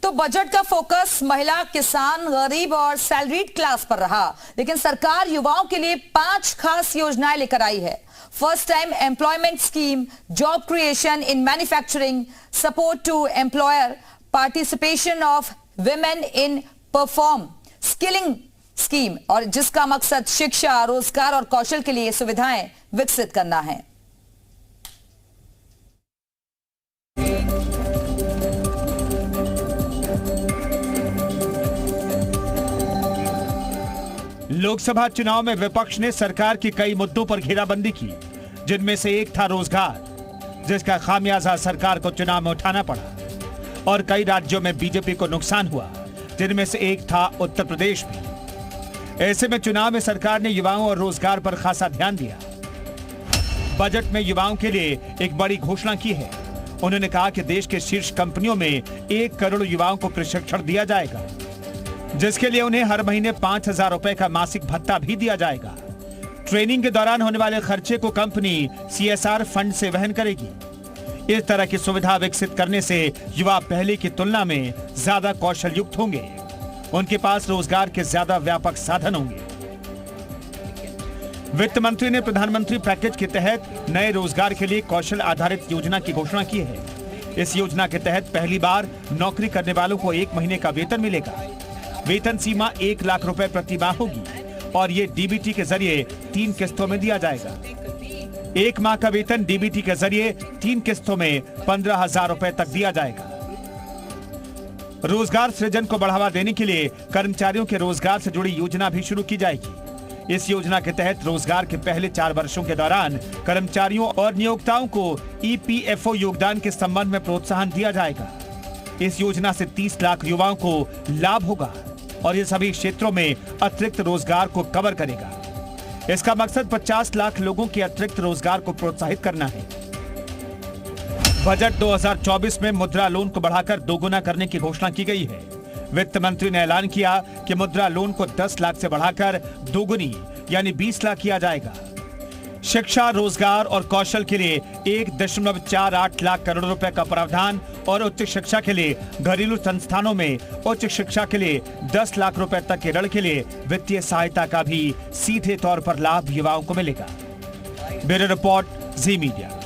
तो बजट का फोकस महिला, किसान, गरीब और सैलरीड क्लास पर रहा, लेकिन सरकार युवाओं के लिए 5 खास योजनाएं लेकर आई है। First time employment scheme, job creation in manufacturing, support to employer, participation of women in perform, skilling scheme, और जिसका मकसद शिक्षा, रोजगार और कौशल के लिए सुविधाएं विकसित करना है। लोकसभा चुनाव में विपक्ष ने सरकार के कई मुद्दों पर घेराबंदी की, जिनमें से एक था रोजगार, जिसका खामियाजा सरकार को चुनाव में उठाना पड़ा, और कई राज्यों में बीजेपी को नुकसान हुआ, जिनमें से एक था उत्तर प्रदेश भी। ऐसे में चुनाव में सरकार ने युवाओं और रोजगार पर खासा ध्यान दिया। बजट में युवाओं के लिए एक बड़ी घोषणा की है। उन्होंने कहा कि देश के शीर्ष कंपनियों में 1 करोड़ युवाओं को प्रशिक्षण दिया जाएगा, जिसके लिए उन्हें हर महीने 5,000 रुपए का मासिक भत्ता भी दिया जाएगा। ट्रेनिंग के दौरान होने वाले खर्चे को कंपनी CSR फंड से वहन करेगी। इस तरह की सुविधा विकसित करने से युवा पहले की तुलना में ज्यादा कौशल युक्त होंगे, उनके पास रोजगार के ज्यादा व्यापक साधन होंगे। वित्त मंत्री ने प्रधानमंत्री पैकेज के तहत नए रोजगार के लिए कौशल आधारित योजना की घोषणा की है। इस योजना के तहत पहली बार नौकरी करने वालों को 1 महीने का वेतन मिलेगा। वेतन सीमा 1 लाख रुपए प्रति माह होगी और ये DBT के जरिए 3 किस्तों में दिया जाएगा। 1 माह का वेतन DBT के जरिए 3 किस्तों में 15,000 रुपए तक दिया जाएगा। रोजगार सृजन को बढ़ावा देने के लिए कर्मचारियों के रोजगार से जुड़ी योजना भी शुरू की जाएगी। इस योजना के तहत रोजगार के पहले 4 वर्षों के दौरान कर्मचारियों और नियोक्ताओं को EPFO योगदान के संबंध में प्रोत्साहन दिया जाएगा। इस योजना से 30 लाख युवाओं को लाभ होगा और ये सभी क्षेत्रों में अतिरिक्त रोजगार को कवर करेगा। इसका मकसद 50 लाख लोगों के अतिरिक्त रोजगार को प्रोत्साहित करना है। बजट 2024 में मुद्रा लोन को बढ़ाकर 2 गुना करने की घोषणा की गई है। वित्त मंत्री ने ऐलान किया कि मुद्रा लोन को 10 लाख से बढ़ाकर 2 गुनी यानी 20 लाख किया जाएगा। शिक्षा, रोजगार और कौशल के लिए 1.48 लाख करोड़ रुपए का प्रावधान और उच्च शिक्षा के लिए घरेलू संस्थानों में उच्च शिक्षा के लिए 10 लाख रुपए तक के ऋण के लिए वित्तीय सहायता का भी सीधे तौर पर लाभ युवाओं को मिलेगा। ब्यूरो रिपोर्ट, जी मीडिया।